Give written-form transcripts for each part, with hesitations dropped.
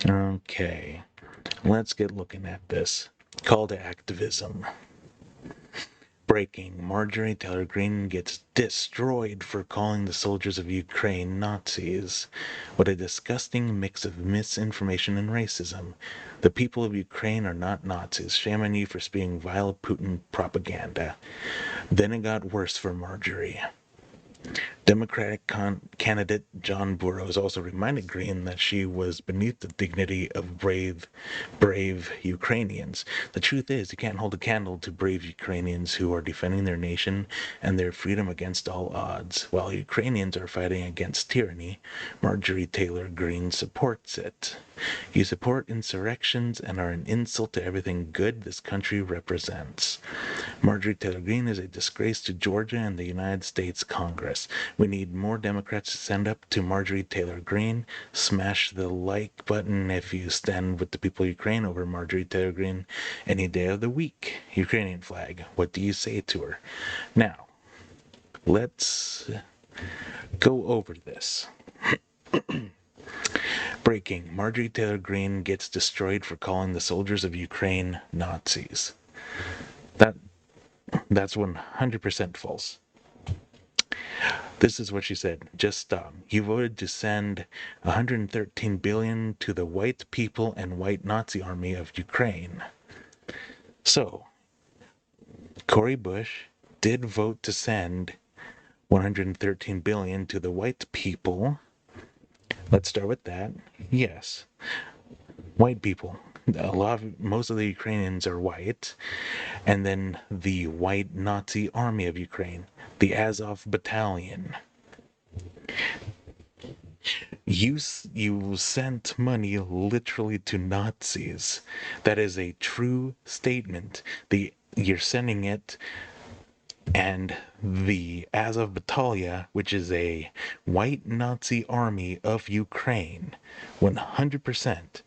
Okay, let's get looking at this. Call to activism. Breaking. Marjorie Taylor Greene gets destroyed for calling the soldiers of Ukraine Nazis. What a disgusting mix of misinformation and racism. The people of Ukraine are not Nazis. Shame on you for spewing vile Putin propaganda. Then it got worse for Marjorie. Democratic candidate John Burrows also reminded Greene that she was beneath the dignity of brave Ukrainians. The truth is, you can't hold a candle to brave Ukrainians who are defending their nation and their freedom against all odds. While Ukrainians are fighting against tyranny, Marjorie Taylor Greene supports it. You support insurrections and are an insult to everything good this country represents. Marjorie Taylor Greene is a disgrace to Georgia and the United States Congress. We need more Democrats to stand up to Marjorie Taylor Greene. Smash the like button if you stand with the people of Ukraine over Marjorie Taylor Greene any day of the week. Ukrainian flag. What do you say to her? Now, let's go over this. Breaking. Marjorie Taylor Greene gets destroyed for calling the soldiers of Ukraine Nazis. That's 100% false. This is what she said. Just stop. You voted to send 113 billion to the white people and white Nazi army of Ukraine. So, Cori Bush did vote to send 113 billion to the white people. Let's start with that. Yes. White people. Most of the Ukrainians are white, and then the white Nazi army of Ukraine, the Azov battalion. You sent money literally to Nazis. That is a true statement. You're sending it, and the Azov Battalion, which is a white Nazi army of Ukraine, 100%,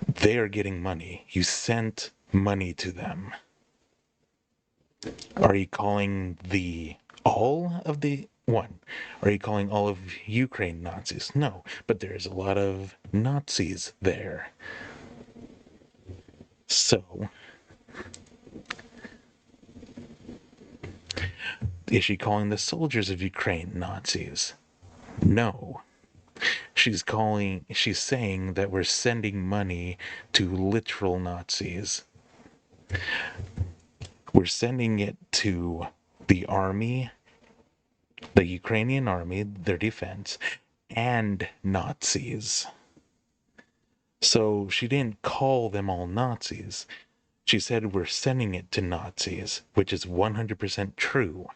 they are getting money. You sent money to them. Are you calling the all of the one? Are you calling all of Ukraine Nazis? No, but there's a lot of Nazis there. So, is she calling the soldiers of Ukraine Nazis? No. She's saying that we're sending money to literal Nazis. We're sending it to the army, the Ukrainian army, their defense, and Nazis. So she didn't call them all Nazis. She said we're sending it to Nazis, which is 100% true.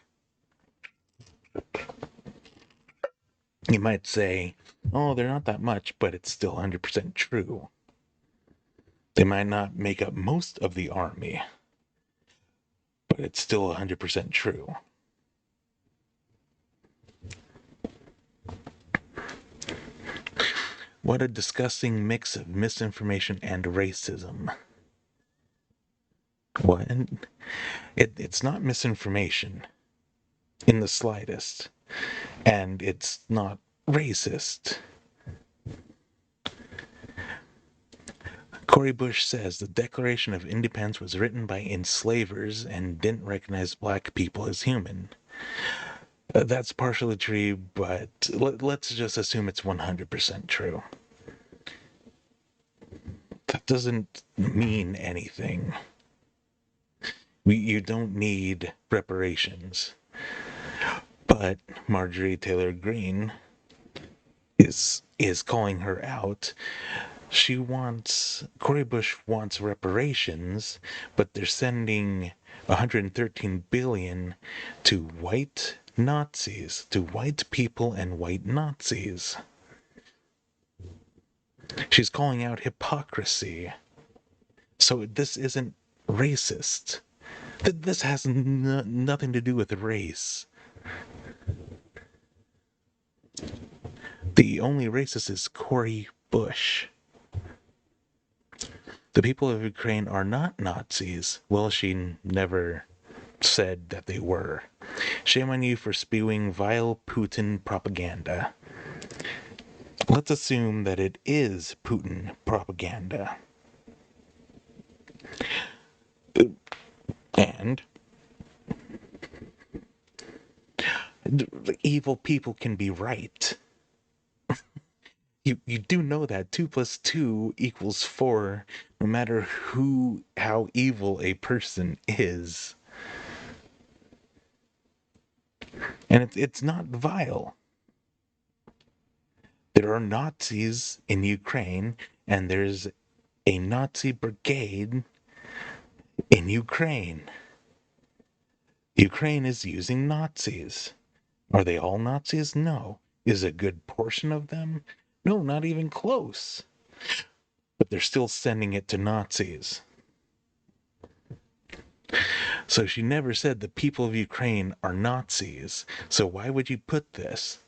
You might say, oh, they're not that much, but it's still 100% true. They might not make up most of the army, but it's still 100% true. What a disgusting mix of misinformation and racism. What? It's not misinformation in the slightest, and it's not racist. Cori Bush says the Declaration of Independence was written by enslavers and didn't recognize black people as human. That's partially true, but let's just assume it's 100% true. That doesn't mean anything. You don't need reparations. But Marjorie Taylor Greene is calling her out. Cori Bush wants reparations, but they're sending 113 billion to white Nazis, to white people and white Nazis. She's calling out hypocrisy. So this isn't racist. This has nothing to do with race. The only racist is Cori Bush. The people of Ukraine are not Nazis. Well, she never said that they were. Shame on you for spewing vile Putin propaganda. Let's assume that it is Putin propaganda. And evil people can be right. You do know that 2 plus 2 equals 4, no matter how evil a person is. And it's not vile. There are Nazis in Ukraine, and there's a Nazi brigade in Ukraine. Ukraine is using Nazis. Are they all Nazis? No. Is a good portion of them? No, not even close. But they're still sending it to Nazis. So she never said the people of Ukraine are Nazis. So why would you put this?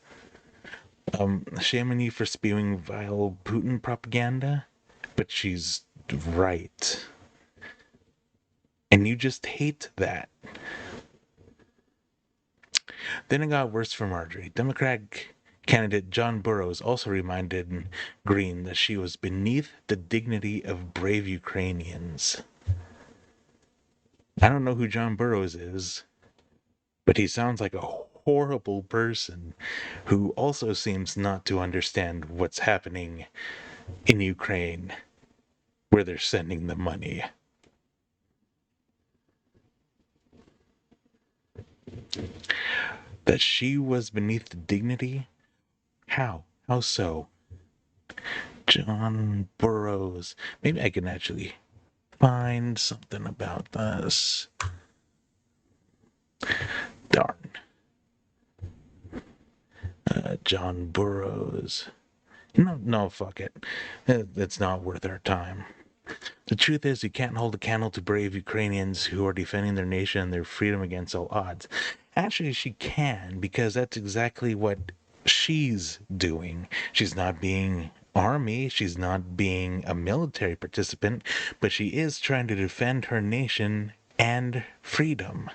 Shame on you for spewing vile Putin propaganda, but she's right. And you just hate that. Then it got worse for Marjorie. Democratic candidate John Burrows also reminded Greene that she was beneath the dignity of brave Ukrainians. I don't know who John Burrows is, but he sounds like a horrible person who also seems not to understand what's happening in Ukraine, where they're sending the money. That she was beneath the dignity? How? How so? John Burrows. Maybe I can actually find something about this. Darn. John Burrows. No, fuck it. It's not worth our time. The truth is, you can't hold a candle to brave Ukrainians who are defending their nation and their freedom against all odds. Actually, she can, because that's exactly what she's doing. She's not being army, she's not being a military participant, but she is trying to defend her nation and freedom.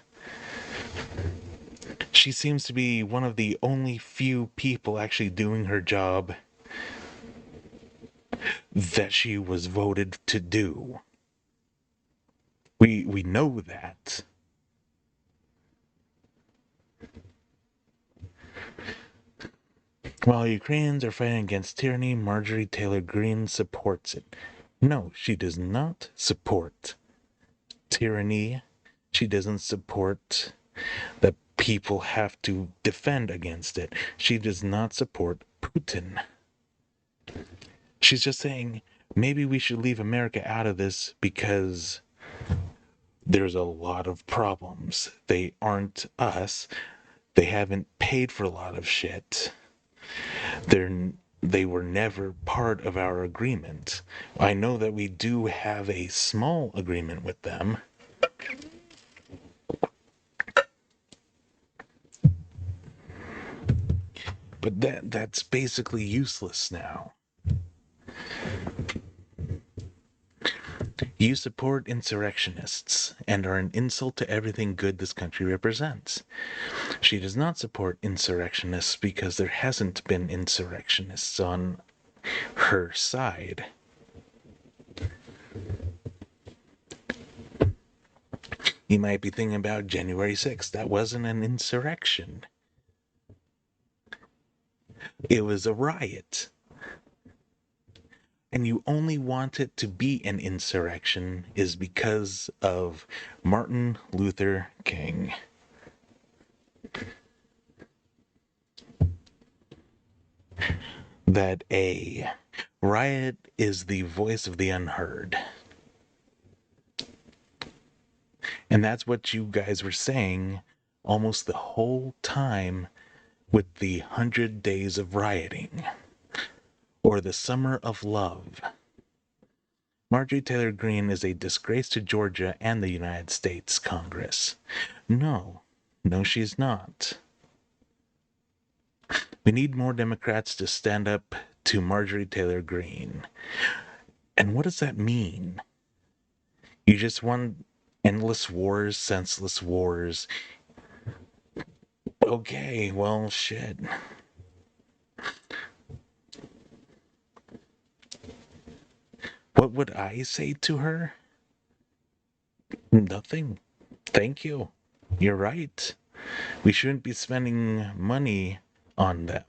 She seems to be one of the only few people actually doing her job that she was voted to do. We know that. While Ukrainians are fighting against tyranny, Marjorie Taylor Greene supports it. No, she does not support tyranny. She doesn't support that people have to defend against it. She does not support Putin. She's just saying maybe we should leave America out of this because there's a lot of problems. They aren't us. They haven't paid for a lot of shit. They were never part of our agreement. I know that we do have a small agreement with them, but that's basically useless now. You support insurrectionists and are an insult to everything good this country represents. She does not support insurrectionists because there hasn't been insurrectionists on her side. You might be thinking about January 6th. That wasn't an insurrection. It was a riot. And you only want it to be an insurrection is because of Martin Luther King. That a riot is the voice of the unheard. And that's what you guys were saying almost the whole time with the 100 Days of Rioting or the Summer of Love. Marjorie Taylor Greene is a disgrace to Georgia and the United States Congress. No, she's not. We need more Democrats to stand up to Marjorie Taylor Greene. And what does that mean? You just want endless wars, senseless wars. Okay, well, shit. What would I say to her? Nothing. Thank you. You're right. We shouldn't be spending money on them.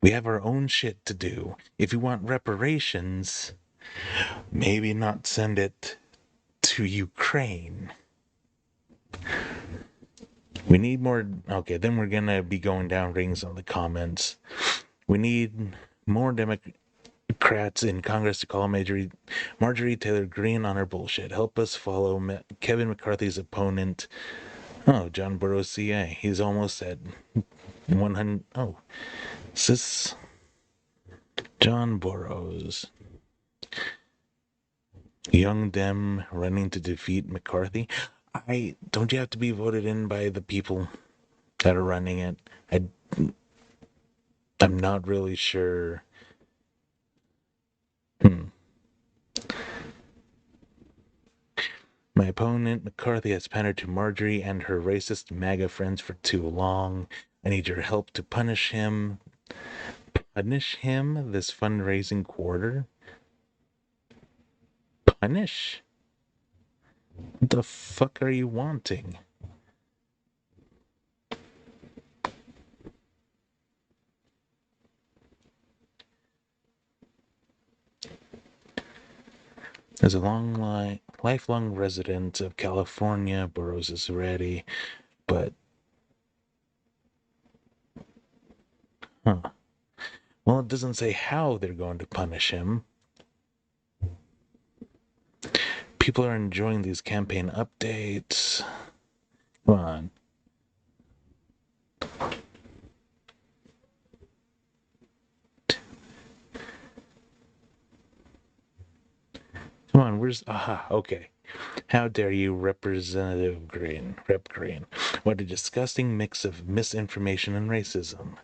We have our own shit to do. If you want reparations, maybe not send it to Ukraine. We need more. Okay, then we're gonna be going down rings on the comments. We need more Democrats in Congress to call Marjorie Taylor Greene on her bullshit. Help us follow Kevin McCarthy's opponent. Oh, John Burrows, CA. He's almost at 100. Oh, is this John Burrows? Young Dem running to defeat McCarthy. Don't you have to be voted in by the people that are running it? I'm not really sure. Hmm. My opponent, McCarthy, has pandered to Marjorie and her racist MAGA friends for too long. I need your help to punish him. Punish him this fundraising quarter? Punish? What the fuck are you wanting? As a lifelong resident of California, Burrows is ready, but huh. Well, it doesn't say how they're going to punish him. People are enjoying these campaign updates. Come on. Come on, where's. Aha, okay. How dare you, Representative Greene, Rep Greene. What a disgusting mix of misinformation and racism.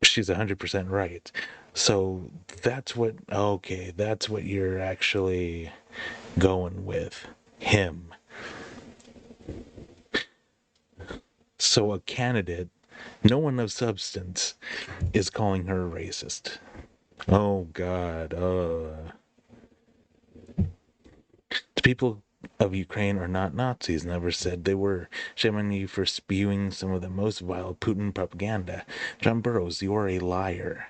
She's 100% right. So that's what. Okay, that's what you're actually going with. Him. So a candidate, no one of substance, is calling her a racist. Oh, God. The people of Ukraine are not Nazis, never said they were. Shame on you for spewing some of the most vile Putin propaganda. John Burrows, you are a liar.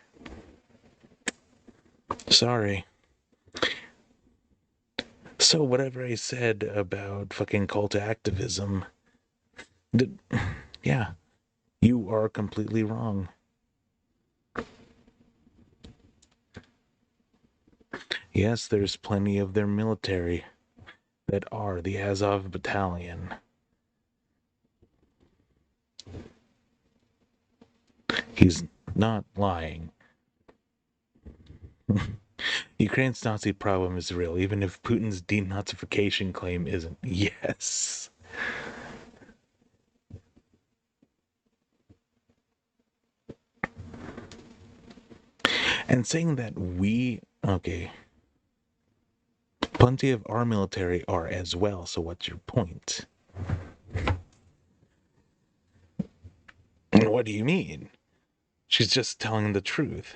Sorry. So, whatever I said about fucking call to activism, did, yeah, you are completely wrong. Yes, there's plenty of their military that are the Azov Battalion. He's not lying. Ukraine's Nazi problem is real, even if Putin's denazification claim isn't. Yes. And saying that okay, plenty of our military are as well, so what's your point? What do you mean? She's just telling the truth.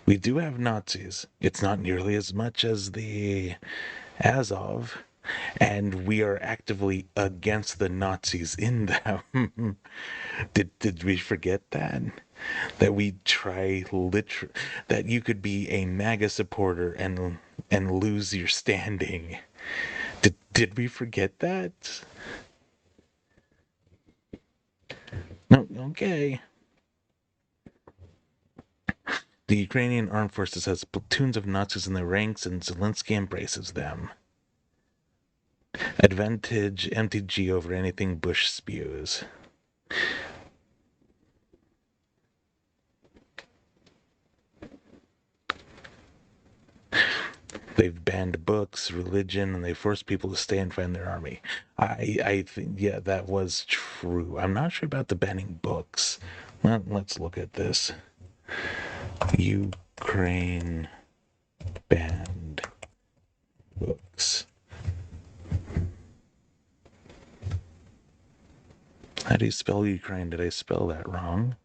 We do have Nazis. It's not nearly as much as the Azov, and we are actively against the Nazis in them. Did we forget that? That we try that you could be a MAGA supporter and lose your standing. Did we forget that? No, okay. The Ukrainian armed forces has platoons of Nazis in their ranks, and Zelensky embraces them. Advantage MTG over anything Bush spews. They've banned books, religion, and they force people to stay and find their army. I think, yeah, that was true. I'm not sure about the banning books. Well, let's look at this. Ukraine banned books. How do you spell Ukraine? Did I spell that wrong?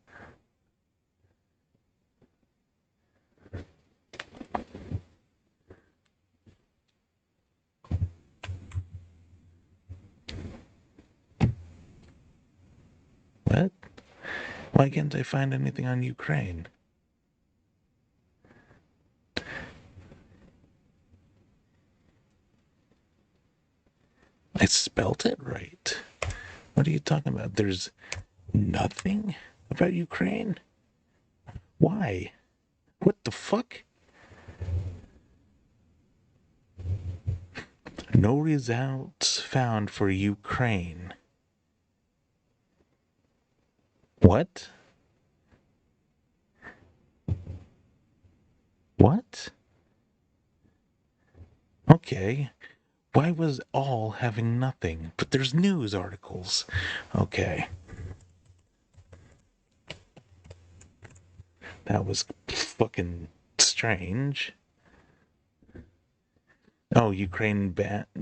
What? Why can't I find anything on Ukraine? I spelt it right. What are you talking about? There's nothing about Ukraine? Why? What the fuck? No results found for Ukraine. What? What? Okay. Why was all having nothing? But there's news articles. Okay. That was fucking strange. Oh, Ukraine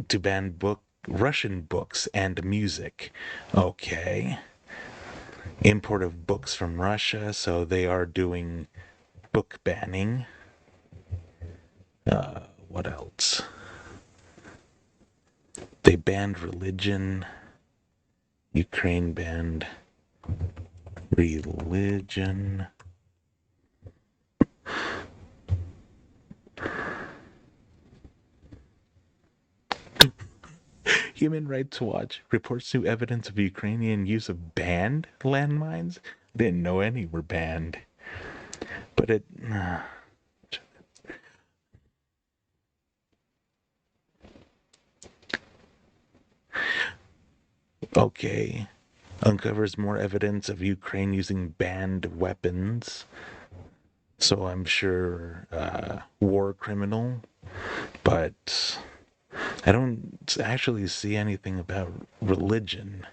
to ban Russian books and music. Okay. Import of books from Russia, so they are doing book banning. What else? They banned religion. Ukraine banned religion. Human Rights Watch reports new evidence of Ukrainian use of banned landmines. I didn't know any were banned. But it. Okay. Uncovers more evidence of Ukraine using banned weapons. So I'm sure war criminal. But I don't actually see anything about religion.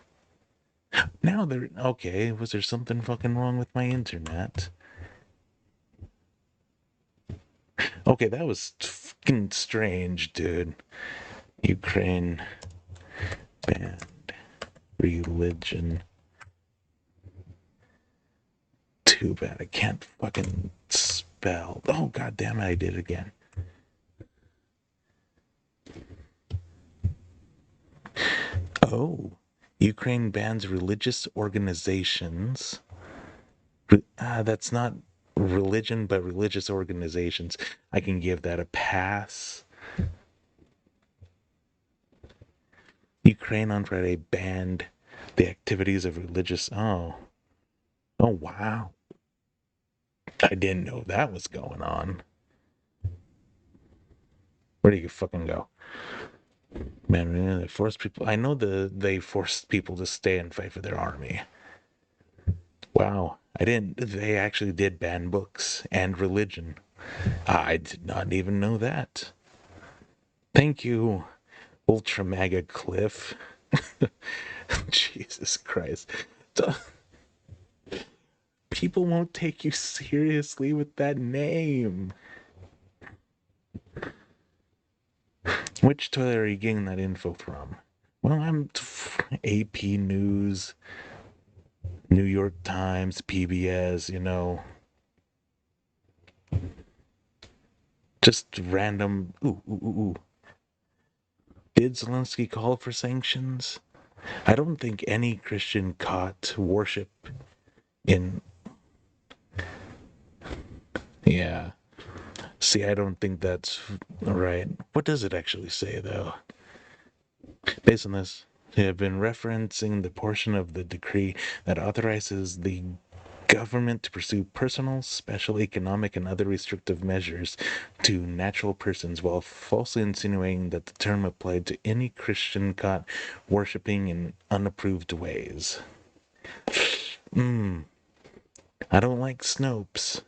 Now there. Okay, was there something fucking wrong with my internet? Okay, that was fucking strange, dude. Ukraine banned religion. Too bad I can't fucking spell. Oh, god damn it, I did it again. Oh, Ukraine bans religious organizations. That's not religion, but religious organizations. I can give that a pass. Ukraine on Friday banned the activities of religious. Oh, oh wow! I didn't know that was going on. Where do you fucking go? Man, they forced people. I know they forced people to stay and fight for their army. Wow, I didn't. They actually did ban books and religion. I did not even know that. Thank you, Ultra Mega Cliff. Jesus Christ. People won't take you seriously with that name. Which toilet are you getting that info from? Well, I'm AP News, New York Times, PBS. Just random. Ooh, ooh, ooh, ooh. Did Zelensky call for sanctions? I don't think any Christian caught worship in. Yeah. See, I don't think that's right. What does it actually say, though? Based on this, they have been referencing the portion of the decree that authorizes the government to pursue personal, special economic, and other restrictive measures to natural persons while falsely insinuating that the term applied to any Christian caught worshipping in unapproved ways. I don't like Snopes.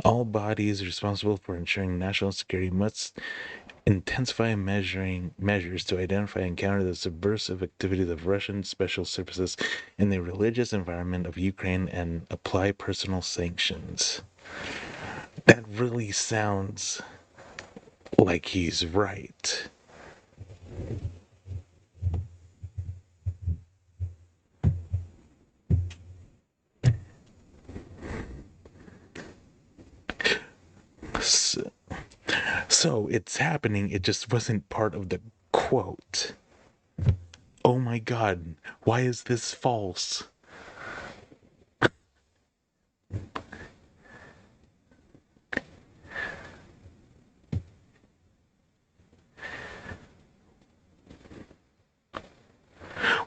All bodies responsible for ensuring national security must intensify measures to identify and counter the subversive activities of Russian special services in the religious environment of Ukraine and apply personal sanctions. That really sounds like he's right. So, so it's happening, it just wasn't part of the quote. oh my god, why is this false?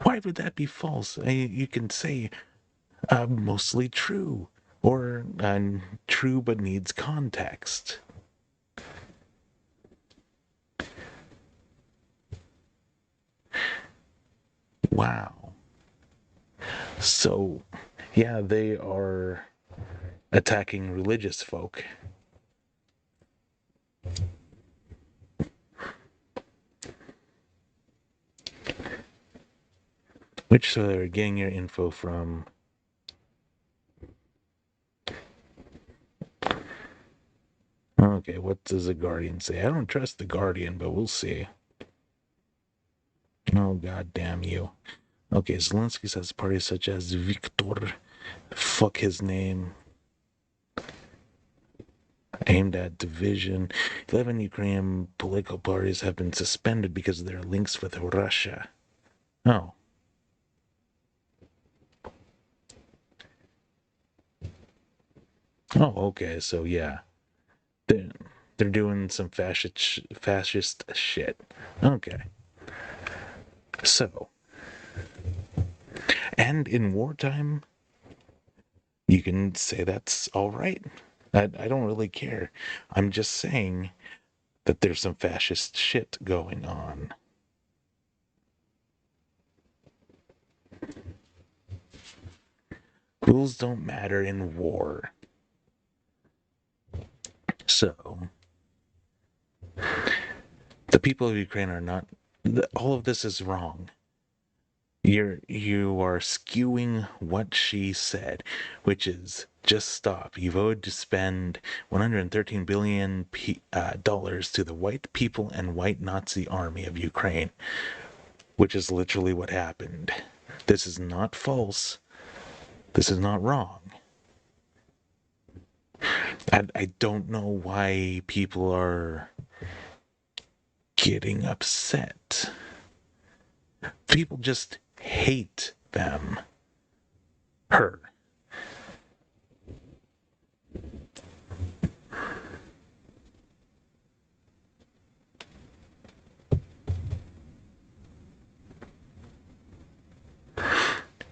Why would that be false? You can say mostly true, or true but needs context. Wow. So, yeah, they are attacking religious folk. Which, so they're getting your info from. Okay, what does the Guardian say? I don't trust the Guardian, but we'll see. Oh, god damn you. Okay, Zelensky says parties such as Viktor, fuck his name, aimed at division. 11 Ukrainian political parties have been suspended because of their links with Russia. Oh. Oh, okay, so yeah. They're, they're doing some fascist shit. Okay. So, and in wartime, you can say that's all right. I don't really care. I'm just saying that there's some fascist shit going on. Rules don't matter in war. So, the people of Ukraine are not. All of this is wrong. You are skewing what she said, which is just stop. You voted to spend 113 billion dollars to the white people and white Nazi army of Ukraine, which is literally what happened. This is not false. This is not wrong. I don't know why people are getting upset. People just hate them. Her.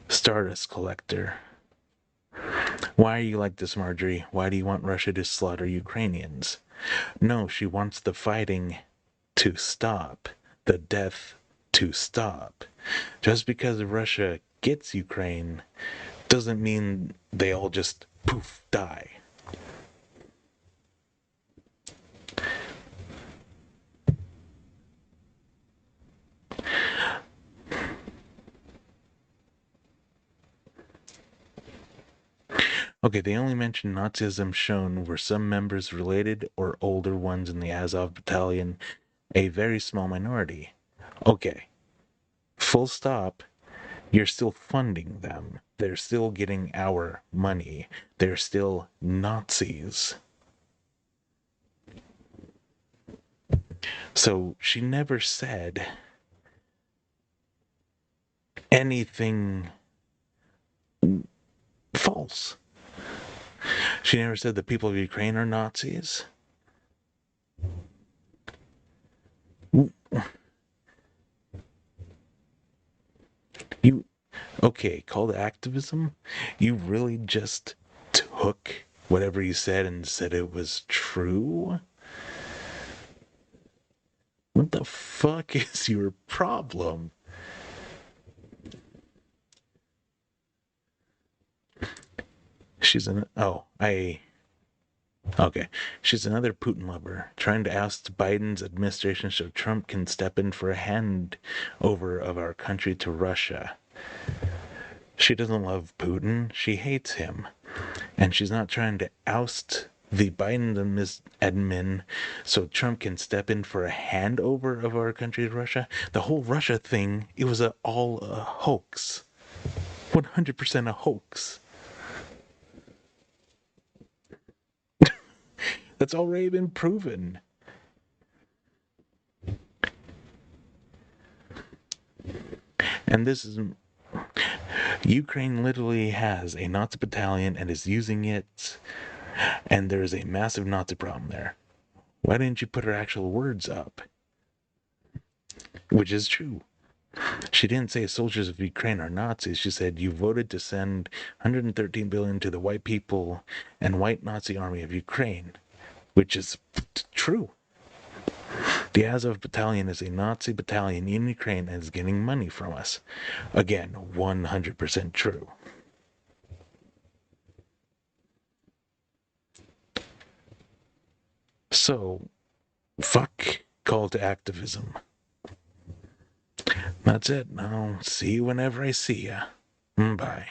Stardust collector. Why are you like this, Marjorie? Why do you want Russia to slaughter Ukrainians? No, she wants the fighting to stop, the death to stop. Just because Russia gets Ukraine doesn't mean they all just poof die. Okay, they only mentioned Nazism shown were some members related or older ones in the Azov battalion, a very small minority. Okay, full stop. You're still funding them. They're still getting our money. They're still Nazis. So she never said anything false. She never said the people of Ukraine are Nazis. You, okay, called activism? You really just took whatever you said and said it was true? What the fuck is your problem? She's an. Oh, I. Okay. She's another Putin lover, trying to oust Biden's administration so Trump can step in for a handover of our country to Russia. She doesn't love Putin, she hates him. And she's not trying to oust the Biden admin so Trump can step in for a handover of our country to Russia. The whole Russia thing, it was all a hoax. 100% a hoax. That's already been proven. And this is Ukraine literally has a Nazi battalion and is using it, and there is a massive Nazi problem there. Why didn't you put her actual words up? Which is true. She didn't say soldiers of Ukraine are Nazis. She said you voted to send 113 billion to the white people and white Nazi army of Ukraine, which is true. The Azov battalion is a Nazi battalion in Ukraine and is getting money from us. Again, 100% true. So, fuck call to activism. That's it. I'll see you whenever I see ya. Bye.